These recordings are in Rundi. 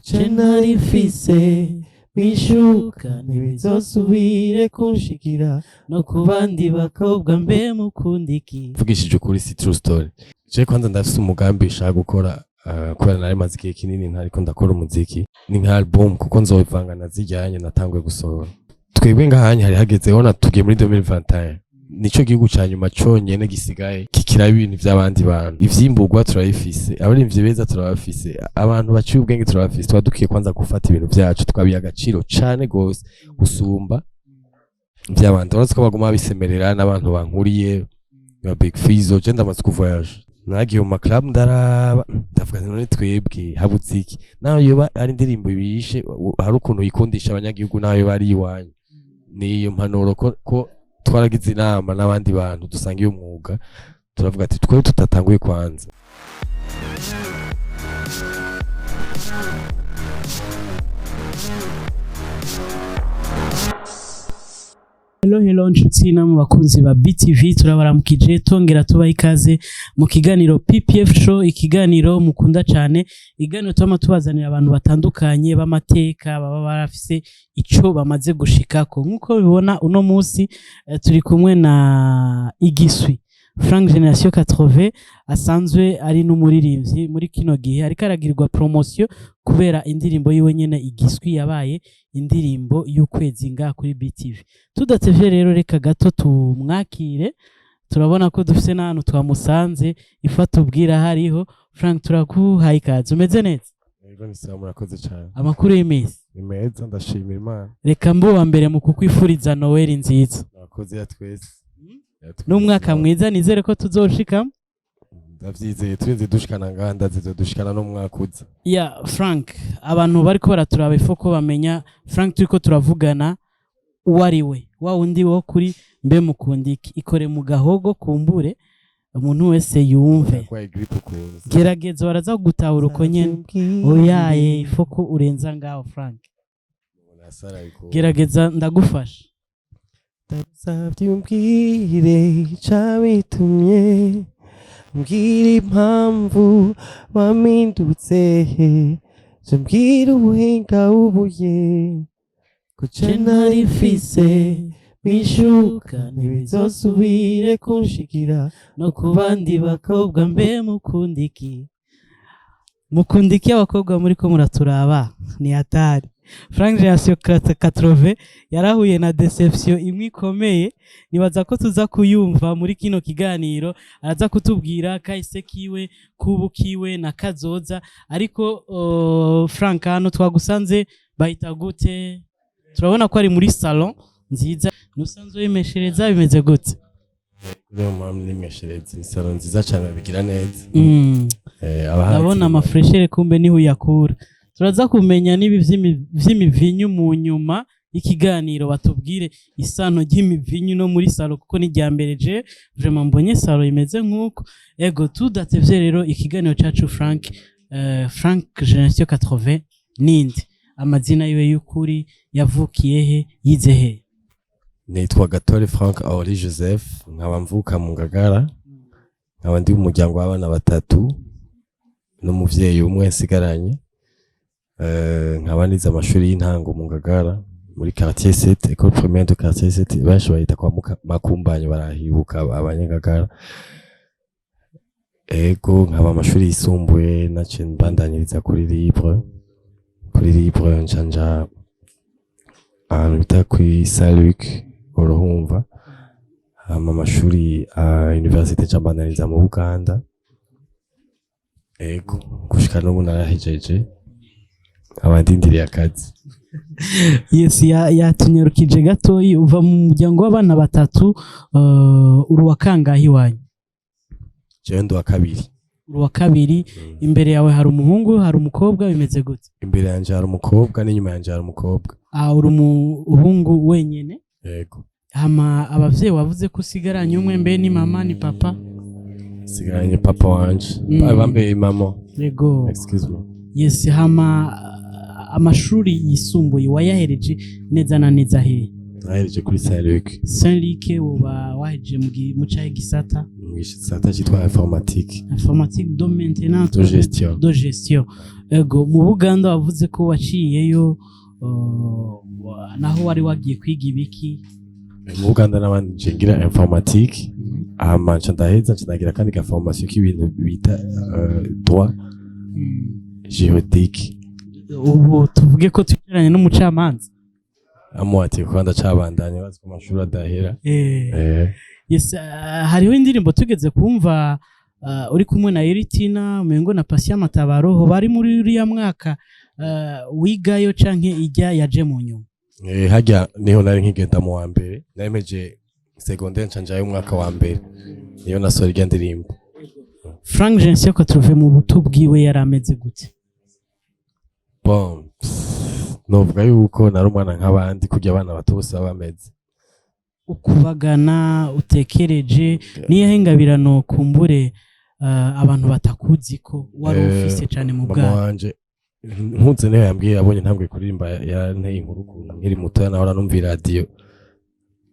Cenari mfise bishuka ntibizosubire kunshikira no ku bandi bakobwa mbe mukunda iki. Mvugishije ukuri si true story. Je kwanza ndafise umugambi nshaka gukora kubera nari maze igihe kinini ntariko ndakora umuziki ni nka album kuko nzobivanga na zijyanye natanguye gusohora. Twebwe ngahanye hari hagezeho natugiye muri 2021 nico gihugu ca nyuma conyene gisigaye kikira ibintu vy'abandi bantu. Ivyimburwa turabifise, abarimvye beza turabafise, abantu baciye ubwenge turabafise. Twadukiye kwanza gufata ibintu vyacu tukabiha agaciro cane gose gusumba vy'abandi. Uretse ko baguma bisemerera n'abantu bankuriye nka Big Fizzo. Je ndamaze kuvoyage nagiye mu club ndaraba ndavuga none twebwe habuze iki naho yoba ari indirimbo ibishe hari ukuntu yikundisha abanyagihugu nayo bari iwanyu. Niyo mpanuro ko twaragize inama n'abandi bantu dusanga iyo mwuga turavuga ati twe tutatanguye kwanza. Hello nshuti namwe bakunzi ba BTV turabaramukije tongera tubaha ikaze mu kiganiro PPF show, ikiganiro mukunda cyane, iganiro tuma tubazanira abantu batandukanye b'amateka baba barafise ico bamaze gushikako. Nkuko bibona uno munsi turi kumwe na Igiswi Frank Generation 80 asanzwe ari n'umuririmbyi muri kino gihe ariko aragirwa promotion kubera indirimbo yiwe nyene Igiswi yabaye indirimbo y'ukwezi nga kuri BTV. Tudatevye rero reka gato tumwakire, turabona ko dufise n'ahantu twamusanze ifata ubwira hariho. Frank turakuhaye ikaze, umeze neza? Yego ni sawa, murakoze cyane. Amakuru y'imisi ni meza ndashimira Imana. Reka mbo wa mbere mu kukwifuriza Noel nziza. Murakoze ya twese. N'umwaka mwiza nizere ko tuzoshika. Ndavyizeye turinze dushikana nganda zizodushikana no mwaka uza. Frank, abantu bariko baraturaba ifoko bamenya Frank turiko turavugana uwariwe wa undi wo kuri mbe mukundiki ikore mu gahogo kumbure umuntu wese yumve. Gerageza baraza gutahura uko nyene oyaye ifoko urenza ngaho Frank. Gerageza ndagufasha. Ndasavye umbwire cabitumye mbwira impamvu wamindutse mbwira ubuhinga ubuye ko cenari mfise bishuka ntibizosubire kunshikira no ku bandi bakobwa mbe mukundiki. Mukundiki abakobwa muri ko muraturaba ni hatari. Frank Generation 80 yarahuye na deception imwe ikomeye, nibaza ko tuza kuyumva muri kino kiganiro. Araza kutubwira kahise kiwe kubukiwe na kazoza. Ariko Frank hano twagusanze bahita gute? Turabona ko ari muri salon nziza, nusanzwe yimeshereza bimeze gute? Leo mama nimeshereza ni salon nziza cyane bigira neza. Abona amafreshere kumbe niho yakura. Turaza kumenya nibi vy'imivinyu mu nyuma ikiganiro, batubwire isano ry'imivinyu no muri salo kuko ni ryambere je vraiment mbonye salo imeze nkuko. Ego tudatevye rero ikiganiro cacu Frank Generation 80 ninde, amazina yiwe y'ukuri, yavukiye he, yize he? Nitwa Gatore Frank Auri Joseph, nkaba mvuka mu Ngagara, nkaba ndi umuryango w'abana batatu n'umuvyeyi umwe nsigaranye. Nkaba nize amashuri y'intango mu Ngagara muri quartier 7, école primaire de quartier 7, benshi bahita kwa Makumbanye barahibuka abanyangagara. Ego nkaba amashuri yisumbuye nace mbandanyiriza kuri libre njanja ahantu bita kuri Saint-Luc uruhumva. Amashuri université cyambandanyiriza mu Buganda. Ego gushika n'ubu narahejeje abandindiriye akazi. Yes, yatunyarukije gatoyi. Uva mu muryango w'abana batatu, uri wa kangahe wanyu? Je ndo wa kabiri. Uri wa kabiri. Imbere yawe hari umuhungu hari umukobwa, bimeze gute? Imbere yanje hari umukobwa n'inyuma yanje hari umukobwa. Uri umuhungu wenyene? Yego. Hama abavyeyi wavuze ko usigaranye umwe, mbe ni mama ni papa? Sigaranye papa wanje. Bambe mama. Yego. Excuse me. Yes, hama amashuri yisumbuye wayahereje neza na neza he? Nahereje kuri Saint-Luc. Saint-Luc uba wahereje mu cyahe gisata? Mu gisata cyitwa informatique. Informatique de maintenance de gestion. De gestion. ego mu Buganda wavuze ko waciyeyo naho wari wagiye kwiga ibiki mu Buganda n'abandi nje ngira informatique hama nca ndaheza nca ndagira kandi ga formation k'ibintu bita droit juridique. ubu tuvuge ko twicaranye n'umucamanza Amuati ko ndacabandanya bazi ko amashuri adahera. Yes, hariho indirimbo tugeze kumva uri kumwe na Eritina Mengo na Patient Matabaro ho bari muri uriya mwaka wigayo canke ijya yaje mu nyuma. Hajya niho nari nkigenda mu wa mbere naremeje secondaire ncanjaye umwaka wa mbere niyo nasora irya ndirimbo. Frank Jensia ko tuve mu buto bwiwe yarameze gute? Bon, novuga yuko nari umwana nk'abandi kurya abana bato bose bameze. Ukubagana utekereje niyo hengabirano kumbure abantu batakuzi ko wari ufise cyane mu bwana. Mama wanje nkunze niyo yambwiye abonye ntambwe kuririmba yanteye inkuru kuntu nkiri muto nahora numva radio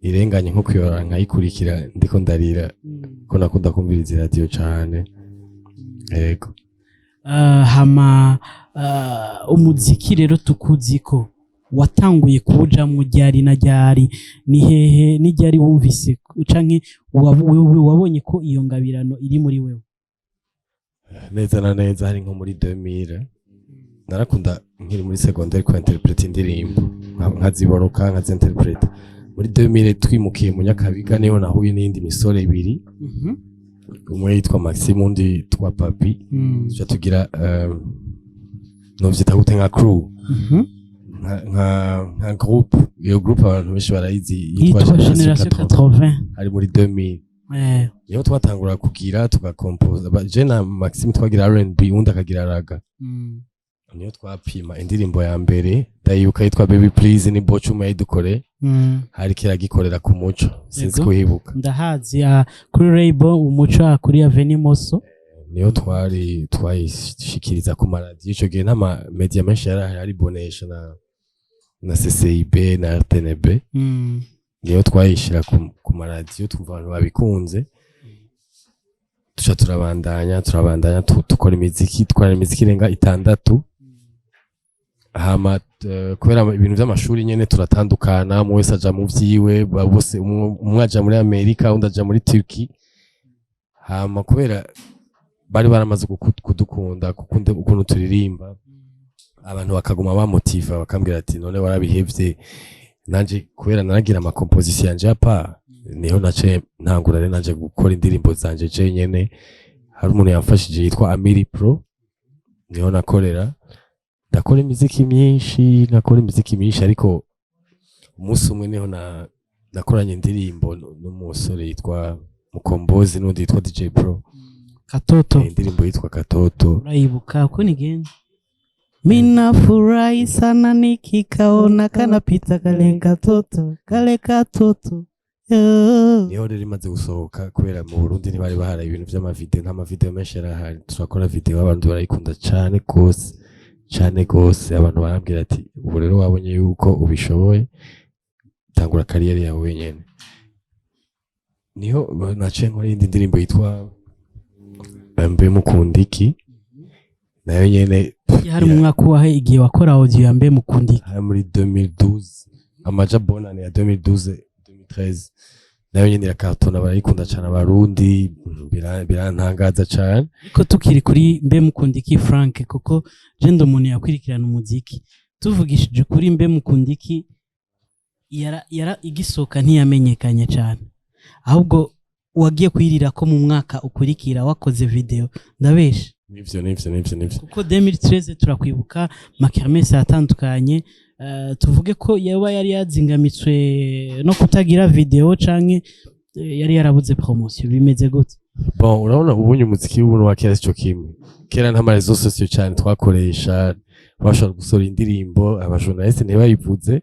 irenganye nko kuyora nkayikurikira ndiko ndarira ko nakunda kumviriza radio cyane. Yego. Hama umuziki rero tukuzi ko watanguye kuja mu ryari na ryari ni hehe ni ryari wumvise canke wabonye ko iyo ngabirano iri muri wewe? Neza na neza hari nko muri 2000 narakunda nkiri muri secondaire ko interprete indirimbo nkaziboroka nkazinterprete. Muri 2000 twimukiye mu Nyakabiga niho nahuye n'indi misore ibiri umwe yitwa Maxime undi twa Papi tuja tugira novyita gute nka crew nka groupe. Iyo groupe abantu benshi barayizi yitwa Generation 80 ari muri 2000. Niho twatangura kugira tugacompose je na Maxime twagira R&B undi akagira raga. Niyo twapima indirimbo ya mbere ndayuka yitwa Baby Please ni Bochuma yidukore hari kiragikorera ku muco sinzi kuhibuka ndahazi kuri Rainbow umuco kuri Avenue Moso. Niyo twayishikiriza ku maradiyo ico gihe n'ama media menshi yari Bonesha na CCIB na RTNB. Niyo twayishira ku maradiyo twumva abantu babikunze tuca turabandanya tukora imiziki twara imiziki irenga 6. Hama kubera ibintu by'amashuri nyene turatandukana mu wese aja mu vyiwe bose umwe aja muri Amerika undi aja muri Turkey. Hama kubera bari baramaze kudukunda ukuntu turirimba abantu bakaguma bamotiva bakambwira ati none warabihevye nanje kubera naragira ama composition yanje apa niho nace ntangura rero nanje gukora indirimbo zanje je nyene. Hari umuntu yamfashije yitwa Amiri Pro niho nakorera ndakora imiziki myinshi ariko umunsi umwe niho nakoranye indirimbo n'umusore yitwa Mukombozi n'undi yitwa DJ Pro Katoto. Indirimbo yitwa Katoto urayibuka uko nigenda? Mina furahi sana nikikaona kanapita kale katoto niho rero imaze gusohoka kubera mu Burundi ntibari bahara ibintu by'amavideo n'amavideo menshi yarahari turakora video abantu barayikunda cyane gose abantu barambwira ati ubu rero wabonye yuko ubishoboye tangura kariyeri yawe wenyene. Niho naciye nkora indi ndirimbo yitwa Mbe Mukundiki nayo nyene hari mu mwaka wahe igihe wakora audio ya Mbe Mukundiki muri 2012 amaja bonane ya 2012-2013 nayo nyene irakatona barayikunda cyane abarundi birantangaza cyane. Ariko tukiri kuri Mbe Mukundiki Frank kuko je ndo umuntu yakwirikirana umuziki tuvugishije kuri Mbe Mukundiki yara igisoka ntiyamenyekanye cyane ahubwo wagiye kwirira ko mu mwaka ukurikira wakoze video ndabesha. Nivyo kuko 2013 turakwibuka makermesse atandukanye tuvuge ko yaba yari yazingamitswe no kutagira video canke yari yarabuze promotion bimeze gute? Bon urabona ubunye umuziki w'ubu wa kera cyo kimwe kera nta marezo sociaux cyane twakoresha bashobora gusora indirimbo abajournaliste ntibayivuze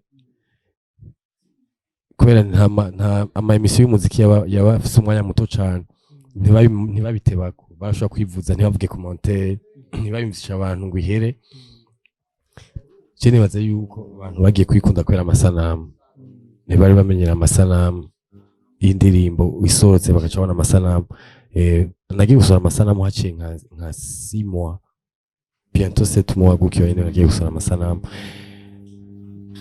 kubera nta ama emission y'umuziki yaba afise umwanya muto cyane ntibabitebako bashobora kwivuza ntibavuge commentaire ntibabimvisha abantu ngo ihere. Je nibaza yuko abantu bagiye kwikunda kwera amasanamu ntibari bamenyera amasanamu y'indirimbo isohotse bagaca babona amasanamu nagiye gusora amasanamu haciye nka 6 mois bientôt 7 mois gutyo nyene nagiye gusora amasanamu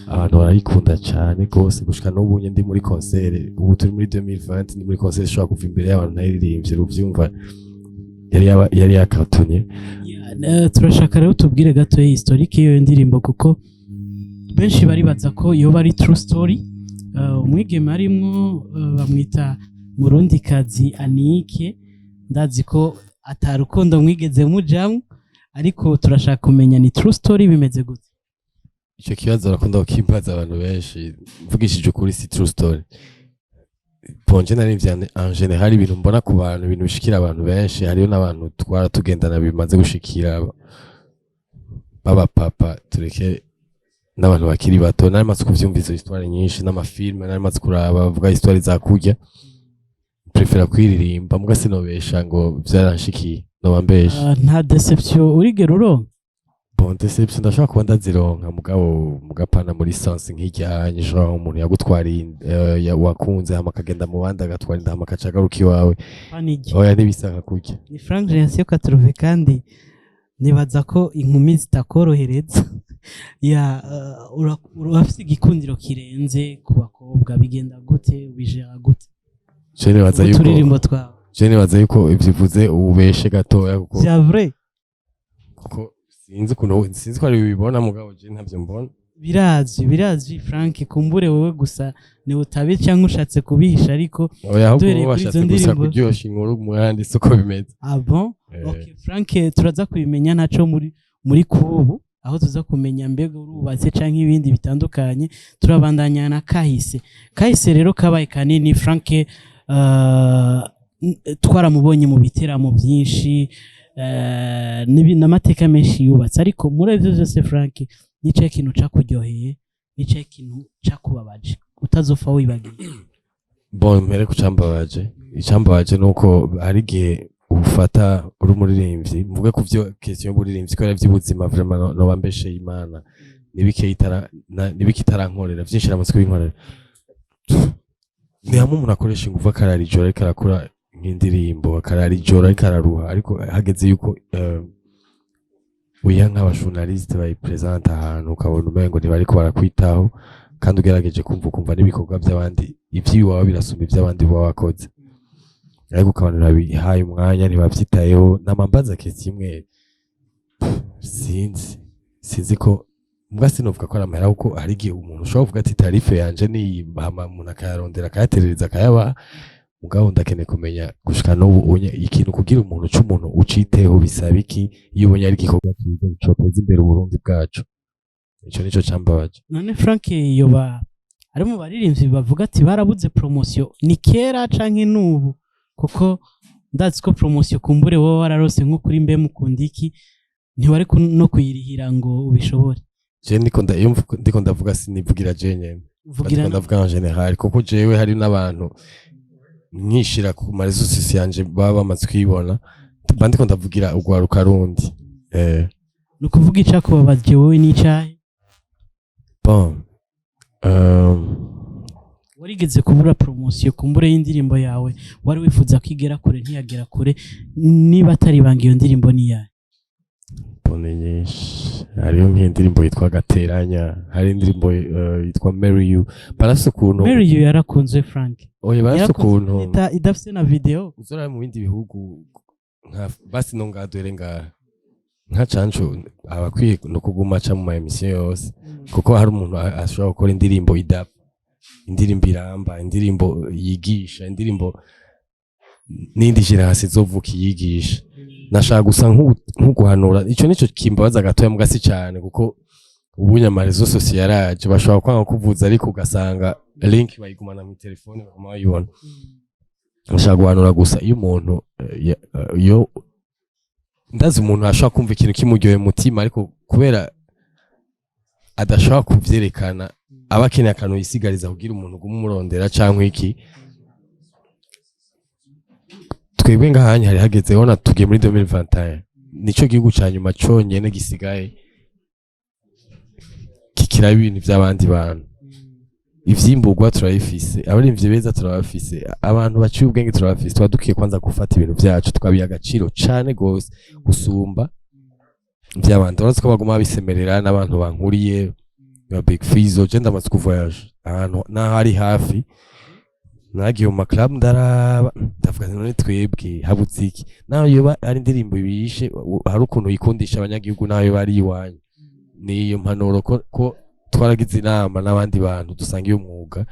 abantu barayikunda cyane gose gushika n'ubu ndi muri concert ubu turi muri 2020 ndi muri concert ishobora kuva imbere y'abantu nayiririmbye uvyumva yari yakatonye. Turashaka rero tubwire gato historique y'iyo ndirimbo kuko benshi baribaza ko iyo bari true story. Umwigeme arimwo bamwita Murundikazi Anike, ndazi ko atarukundo mwigeze mujamwe, ariko turashaka kumenya ni true story bimeze gute. Icyo kibazo rakunda kukimbaza abantu benshi, mvugishije ukuri si true story. Ponje narivye en general ibintu mbona ku bantu, ibintu bishikira abantu benshi, hariyo n'abantu twara tugendana bimaze gushikira baba papa, tureke n'abantu bakiri bato. Nari maze kuvyumvisa histoire nyinshi n'amafilme, nari maze kuraba bavuga histoire za kurya, prefera kwiririmba muga sinobesha ngo vyaranshikiye no bambesha. Nta deception urigera uronka? Bon, deception ndashaka kuba ndazironka mugabo mugapana muri sense nk'ijyanye genre umuntu yagutwariye wakunze hama kagenda mu bandi agatwarinda hama kacagaruka iwawe. Oya nibisaka kurya. Ni Frank Gencio Katruve kandi nibaza ko inkumi zitakorohereza. Ya urafise igikundiro kirenze ku bakobwa bigenda gute ubijera gute? Je nibaza yuko ivyivuze ubeshe gatoya kuko c'est vrai kuko sinzi ko ari bibona mugabo je ntavyo mbona. Birazwi Frank, kumbure wowe gusa ni utabi cyangwa ushatse kubihisha, ariko dore washatse gusa kuryosha inkuru mwandi soko bimeze. Ah bon? Okay Frank, turaza kubimenya naco muri kubu aho tuza kumenya mbega urubatse canke ibindi bitandukanye. Turabandanya na kahise rero kabaye kanini. Frank twaramubonye mu biteramo byinshi n'amateka menshi yubatse, ariko muri ivyo byose Frank nicaye ikintu cakuryoheye, nicaye ikintu cakubabaje utazofa wibagiye? Bon, mbere kucambabaje, icambabaje nuko hari gihe ufata uri umuririmbyi, mvuge ku byo question y'uburirimbyi ko yavy'ubuzima vraiment no bambeshe Imana nibiki tarankorera vyinshi namatse kubinkorera. Ni hamwe umuntu akoresha ingufu akararijora ariko arakora nk'indirimbo, akararijora ariko araruha, ariko hageze yuko uya nk'abajournaliste bayipresenta ahantu ukabona umengo ntibariko barakwitaho, kandi ugerageje kumva n'ibikorwa by'abandi ivy'iwawe birasumba ivy'abandi baba wakoze, ariko ukabona babihaye umwanya ntibavyitayeho. Namambaza kesi imwe sinzi ko mbwa sinovuga ko ari amahera, kuko hari igihe umuntu ushobora kuvuga ati tarife yanje ni hama umuntu akayarondera akayaterereza akayaba, mugabo ndakeneye kumenya gushika n'ubu ikintu kugira umuntu c'umuntu uciteho bisaba iki, iyo ubonye ari igikorwa cyiza coteza imbere Burundi bwacu. Ico nico cambabaje. None Frank yoba ari mu baririmbyi bavuga ati barabuze promotion ni kera canke n'ubu? Kuko ndazi ko promotion kumbure wowe wararose nko kuri mbe mukundiki ntiwari no kuyirihira ngo ubishobore. Je ndiko ndavuga sinivugira je nyene, ndiko ndavuga en general, kuko jewe hari n'abantu nkishira ku marezo sisi yanje baba bamaze kwibona, bandiko ndavugira ugwaruka rundi. Nukuvuga icakubabaje wowe n'icahe? Bon, warigeze kubura promotion kumbure y'indirimbo yawe wari wifuza kwigera kure ntiyagera kure, niba atari banga iyo ndirimbo ni yahe? Nyinshi, hariyo nk'indirimbo yitwa Gateranya, hari indirimbo yitwa Marry You. Barafise ukuntu Marry You yarakunzwe Frank. Oya barafise ukuntu idafise na video. Uzora mu bindi bihugu nka basi no ngadwere nka canco abakwiye no kuguma ca mu ma emission yose, kuko hari umuntu ashobora gukora indirimbo indirimbo iramba, indirimbo yigisha, indirimbo n'indi generasi zovuka yigisha. Nashaka gusa nk'uguhanura, ico nico kimbabaza gatoya mugasi cyane, kuko ubunyamarezo sosiyo yaraje bashobora kwanga kuvuza ariko ugasanga link bayigumana mu telefone bakoma bayibona. Nashaka guhanura gusa iyo umuntu yo ndazi umuntu ashaka kumva ikintu kimuryoye mutima, ariko kubera adashaka kuvyerekana abakeneye akantu yisigariza kugira umuntu gumurondera canke iki. Twebwe ngahanye hari hageze hona tugiye muri 2021, nico gihugu cyanyuma cyonyene gisigaye kikira ibintu by'abandi bantu. Ivyimburwa turabifise, abarimvye beza turabafise, abantu baciye ubwenge turabafise. Twadukiye kwanza gufata ibintu byacu tukabiya agaciro cyane gose gusumba vy'abantu uretse ko baguma bisemerera n'abantu bankuriye ba Big Fizzo je ndamaze kuvoyage ahantu n'ahari hafi nagiye mu club ndaraba ndavuga none twebwe habuze iki naho yoba ari indirimbo bishe hari ukuntu yikundisha abanyagihugu naho yoba ari iwanyu niyo mpanuro ko twaragize inama n'abandi bantu dusanga iyo mwuga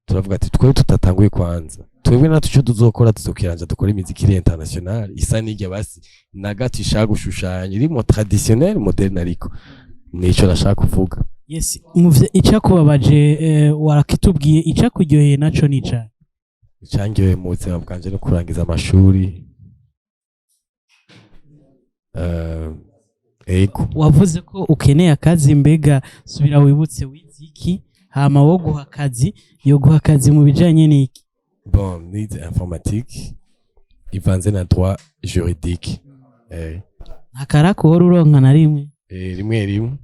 turavuga ati twebwe tutatanguye kwanza twebwe natwe icyo tuzokora tuzokiranja dukora imiziki iri international isa n'irya basi nagati ishaka gushushanya irimo traditionnel moderne ariko nico nashaka kuvuga. Yes, icyakubabaje warakitubwiye icyakuryoheye naco nica icyangiwe mu buzima bwanje no kurangiza amashuri ego wavuze ko ukeneye akazi mbega subira wibutse wiziki hama wo guha akazi yo guha akazi mu bijanye n'iki? Bon, nize informatique ivanze na droit juridique ntakarako uronka na rimwe rimwe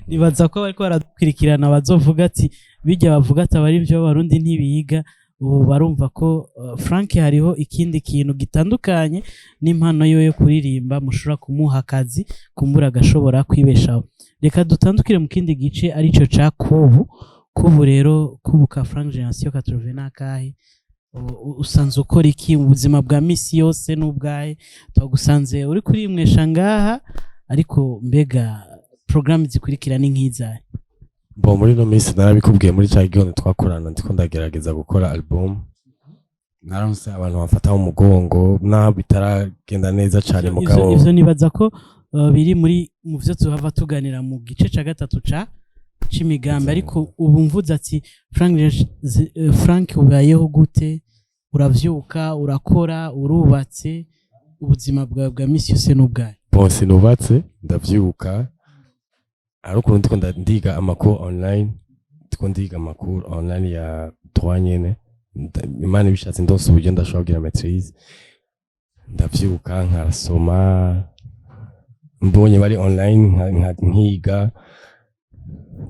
nibaza ko bariko baradukurikirana bazovuga ati bijya bavuga ati abari byo barundi ntibiga ubu barumva ko Frank hariho ikindi kintu gitandukanye n'impano yo kuririmba mushobora kumuha akazi kumbura agashobora kwibeshaho. Reka dutandukire mu kindi gice arico ca kubu rero kubuka Frank Generation 80 nakahe usanze ukora iki mu buzima bwa misi yose n'ubwaye twagusanze uri kurimwesha ngaha ariko mbega program zikurikira ni nk'izahe? Bon muri no minsi narabikubwiye muri cya gihone twakorana ndiko ndagerageza gukora album naronse abantu bafata mu mugongo naho bitaragenda neza cyane mugabo ivyo nibaza ko biri muri mu vyo tuhava tuganira mu gice ca gatatu c'imigambi ariko ubu mvuze ati Frank ubayeho gute uravyuka urakora urubatse ubuzima bwawe bwa misi yose n'ubwaye? Bon sinubatse ndavyuka ariko ndiko ndiga amakuru online ya droit nyene imana bishatse ndose uburyo ndashobora kugira maîtrise ndavyuka nkarasoma mbonye bari online nkiga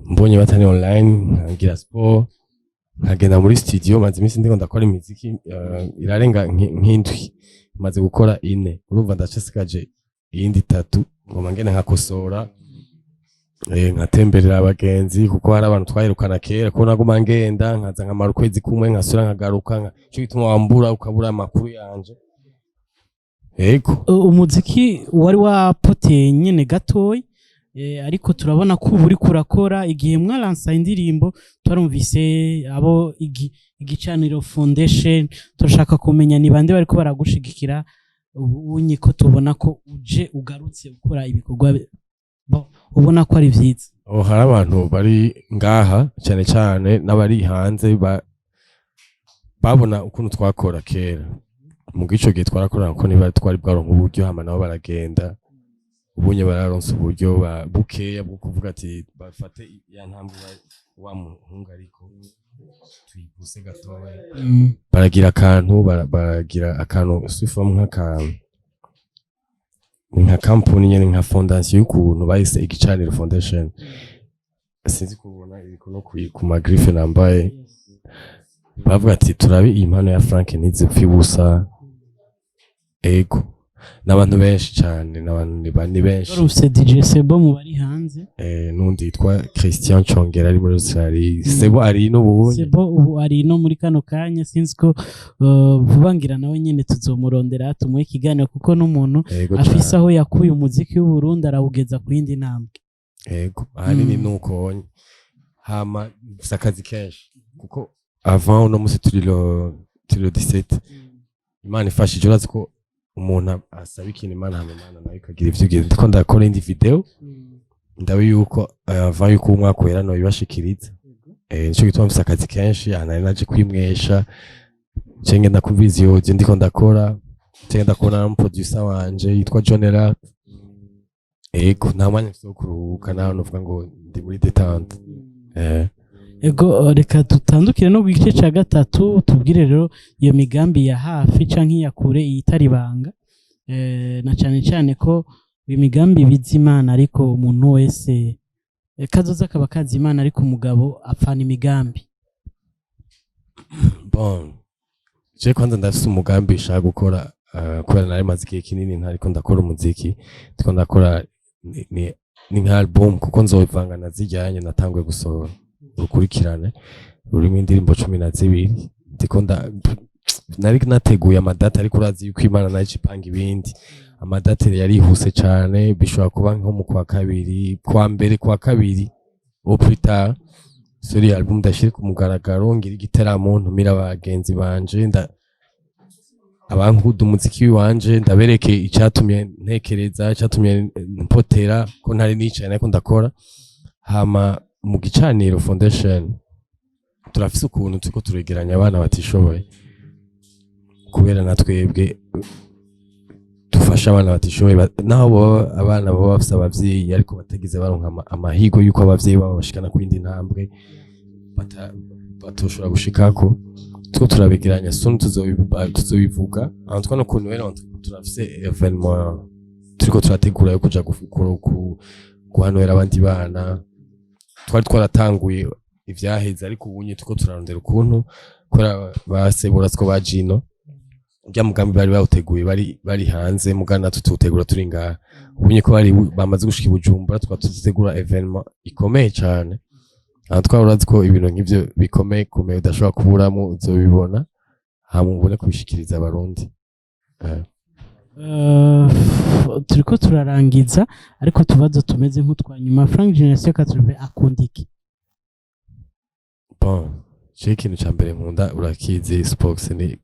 mbonye batari online nkagira sport nkagenda muri studio maze iminsi ndiko ndakora imiziki irarenga nk'indwi maze gukora 4 urumva ndacasigaje iyindi 3 ngoma ngene nkakosora nkatemberera abagenzi kuko hari abantu twahirukana kera ko naguma ngenda nkaza nkamara ukwezi kumwe nkasura nkagaruka cyo gituma wambura ukabura amakuru yanje. Ego umuziki wari wapoteye nyene gatoyi ariko turabona ko uri kurakora igihe mwaransa indirimbo twarumvise abo igicaniro foundation turashaka kumenya ni bande bariko baragushigikira ubunye ko tubona ko uje ugarutse ukora ibikorwa ubona ko ari vyiza. Hari abantu bari ngaha cyane cyane n'abari hanze babona ukuntu twakora kera mu gico gihe twarakora ko niba twari bwaronka uburyo hama nabo baragenda ubunye bararonse uburyo bukeya bwo kuvuga ati bafate ya ntambwe wa muhunga ariko tuyipuse gatoya baragira akantu sifom nka company nyene nka fondation y'ukuntu bahise igicaniro foundation sinzi kubona iriko no ku magrife nambaye bavuga ati turabe iyi mpano ya Frank ntizipfa ubusa. Ego n'abantu benshi cyane n'abantu ni benshi urufise DJ Sebo mu bari hanze nundi yitwa Christian Chongera ari muri Australia Sebo ari no buhunye Sebo ubu ari no muri kano kanya sinzi ko vubangira nawe nyene tuzomurondera tumuhe ikiganiro kuko n'umuntu afise aho yakuye umuziki w'u Burundi arawugeza ku yindi ntambwe. Ego ahanini nuko hama sakazi kenshi kuko avant no musi turi le 17 Imana ifashije urazi ko umuntu asaba ikintu Imana hamana nayo ikagira ivyo ugiye ndiko ndakora indi video ndabe yuko avant yuko umwaka wera no bibashikiriza nico gituma mfise akazi kenshi anari naje kwimwesha cenge ndakumviza iyo ndiko ndakora cenge ndakora na producer wanje yitwa John Rap. Ego nta mwanya mfise wo kuruhuka naho novuga ngo ndi muri detente. Ego reka tutandukire no gice ca gatatu tubwire rero iyo migambi ya hafi canke ya kure itari banga na cyane cyane ko imigambi bizimana ariko umuntu wese kazoza kaba kazimana ariko umugabo apfana imigambi. Bon je kwanza ndafise umugambi ushaka gukora kubera nari maze igihe kinini ntariko ndakora umuziki ndiko ndakora ni nka album kuko nzobivanga na zijyanye natanguye gusohora urukurikirane rurimo indirimbo 12 ndiko nari nateguye amadata ariko urazi yuko Imana nayo ipanga ibindi amadata yarihuse cyane bishobora kuba nko mu kwa kabiri kwa mbere kwa kabiri au plus tard suri album ndashira ku mugaragaro ngira igiteramo ntumira abagenzi banje abankuda umuziki wanje ndabereke icyatumye ntekereza icyatumye mpotera ko ntari nicaye nako ndakora hama mu gicaniro foundation turafise ukuntu tuko turegeranya abana batishoboye kubera natwebwe dufasha abana batishoboye naho abana baba bafise abavyeyi ariko batagize baronka amahigo yuko abavyeyi babo bashikana kwindi ntambwe batoshobora gushikako tuko turabegeranya soon tuzobivuga antwa no kuntu rero turafise evenement turiko turategura yo kuja guhanura abandi bana twari twaratanguye ivyaheze ariko ubunye tuko turarondera ukuntu kora basebura two bajino rya mugambi bari bawuteguye bari hanze mugana tututegura turi ngaha ubunye ko bari bamaze gushika i Bujumbura twatutegura evenement ikomeye cyane twarazi ko ibintu nk'ivyo bikomeye udashobora kuburamo uzobibona hamubone kubishikiriza abarundi turiko turarangiza ariko tubazo tumeze nk'utwanyuma Frank Generation 80 akunda iki bon ikintu cya mbere nkunda urakizi sports ni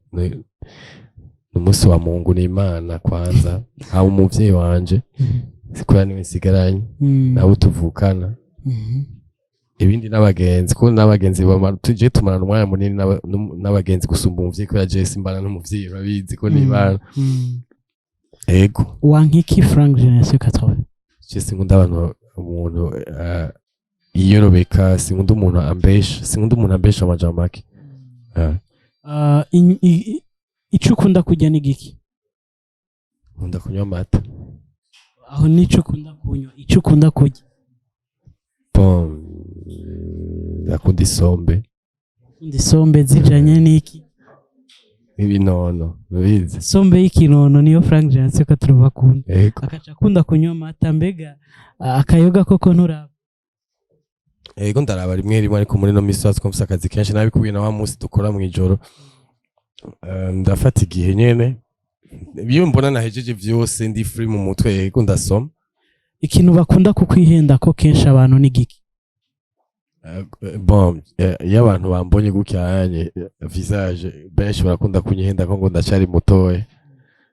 umunsi wa Mungu n'Imana kwanza haba umuvyeyi wanje sikora niwe nsigaranye nawe utuvukana ibindi n'abagenzi ko n'abagenzi tuje tumarana umwanya munini n'abagenzi gusumba umuvyeyi ko yaje simbana n'umuvyeyi babizi ko nibana ego wankiki Frank Generation 80 je sinkunda abantu umuntu iyorobeka sinkunda umuntu ambesha amajambo make ico ukunda kurya ni giki nkunda kunywa amata aho nico ukunda kunywa ico ukunda kurya bon akunda isombe zijanye n'iki ibinono bizi sombe y'ikinono niyo Frank Generation 80 bakunda akaca akunda kunywa amata mbega akayoga koko nturaba ego ndaraba rimwe ariko muri no misi watse komfisa akazi kenshi nabikubiye na wa munsi dukora mu ijoro ndafata igihe nyene iyo mbona nahejeje vyose ndi free mu mutwe ego ndasoma ikintu bakunda kukwihenda ko kenshi abantu ni giki bon iyo abantu bambonye gucyanye visage benshi barakunda kunyihenda ko ngo ndacari mutoye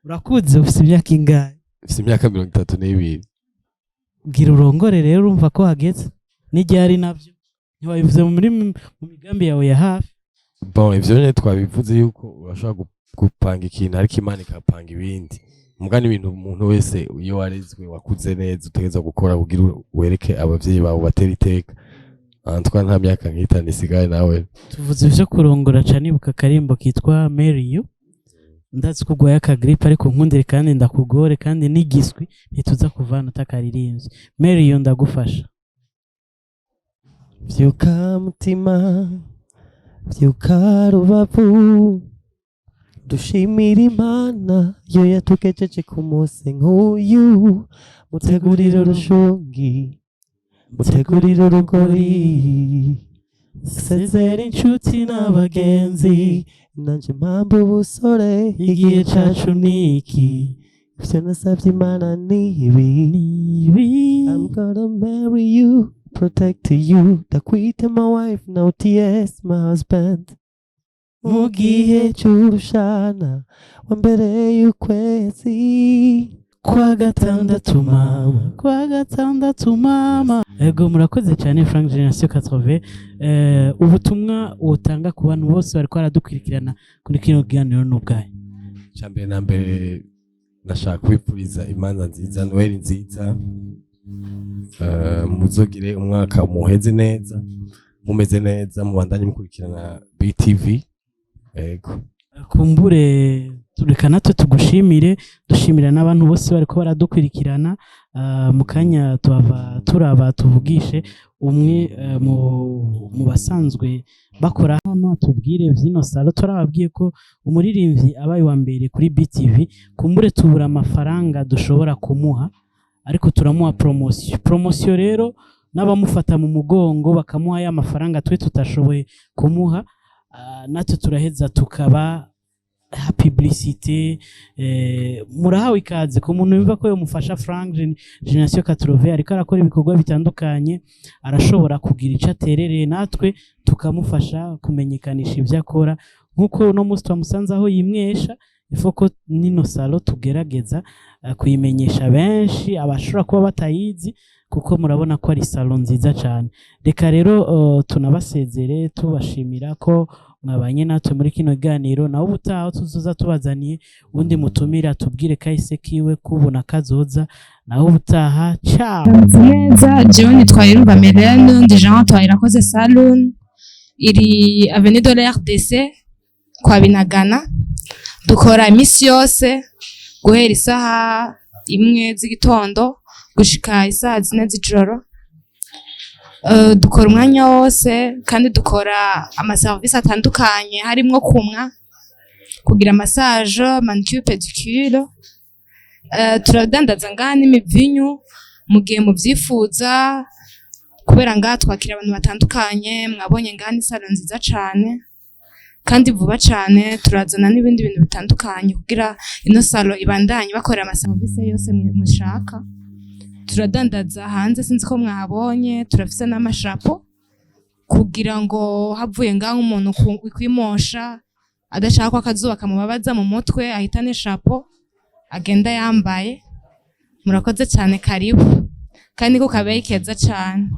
urakuze ufite imyaka ingahe ufite imyaka 32 bwira urongore rero urumva ko hageze n'iryari navyo ntiwabivuze muri mu migambi yawe ya hafi bon ivyo nyene twabivuze yuko urashobora gupanga ikintu ariko Imana ikapanga ibindi mugani ibintu umuntu wese iyo warezwe wakuze neza utegeza gukora kugira wereke abavyeyi bawe batera iteka antwa nta myaka nk'itanu isigaye nawe tuvuze ivyo kurongora cyane ibuka karimbo kitwa Mary You ndazi kugwaye akagripe ariko nkundire kandi ndakugore kandi nigiswi ntituza kuvana utakaririmvye Mary You ndagufasha vyuka mutima vyuka rubavu dushimira Imana yo yatugejeje ku munsi nk'uyu mutegurira urushungi mutegurira urugori sezera inshuti n'abagenzi nanje mpamvu ubusore igihe cacu niki ivyo nasavye Imana nibi I'm gonna marry you protect you ndakwita my wife now TS my husband mu gihe cy'urushana wa mbere y'ukwezi kwa gatandatu mama ego murakoze cyane Frank Generation 80 ubutumwa utanga ku bantu bose bariko baradukurikirana kuri kino kiganiro n'ubwaye cyambere na mbere ndashaka kwipfuriza imanza nziza Noel nziza muzogire umwaka muheze neza mumeze neza mubandanye mukurikirana BTV ego kumbure tureka natwe tugushimire dushimira n'abantu bose bariko baradukurikirana mu kanya turaba tuvugishe umwe mu basanzwe bakora hano atubwire vyino salo turababwiye ko umuririmbyi abaye wa mbere kuri BTV kumbure tubura amafaranga dushobora kumuha ariko turamuha promotion rero n'abamufata mu mugongo bakamuha ya mafaranga twe tutashoboye kumuha, natwe turaheza tukaba publicité. Murahawe ikaze ku muntu yumva ko yomufasha Frank Generation 80 ariko arakora ibikorwa bitandukanye, arashobora kugira icyo aterereye natwe tukamufasha kumenyekanisha ibyo akora, nkuko uno munsi twamusanze aho yimwesha ifoko nino salo tugerageza kuyimenyesha benshi abashobora kuba batayizi, kuko murabona ko ari salo nziza cyane. Reka rero tunabasezere tubashimira ko mwabanye natwe muri kino ganiro, naho ubutaha tuzoza tubazaniye undi mutumira tubwire kahise kiwe kubona kazoza, naho ubutaha ciao. Neza John twayirumva Melene ndi Jean twayirakoze salon iri avenue de l'RDC kwa Binagana. Dukora imisi yose guhera isaha 1 z'igitondo gushika isaha 4 z'ijoro. Dukora umwanya wose kandi dukora amaservice atandukanye harimwo kumwa, kugira massage, manicure, pedicure. Turadandaza ngaha n'imivinyu mu gihe muvyifuza, kubera ngaha twakira abantu batandukanye. Mwabonye ngaha ni salo nziza cane kandi vuba cane, turazana n'ibindi bintu bitandukanye kugira ino salo ibandanye bakorera amaservice yose mushaka. Turadandaza hanze, sinzi ko mwabonye, turafise n'amashapo kugira ngo havuye ngaho umuntu kwimosha adashaka ko akazuba kamubabaza mu mutwe ahitane shapo agenda yambaye. Murakoze cyane, karibu kandi ko kabaye keza cyane.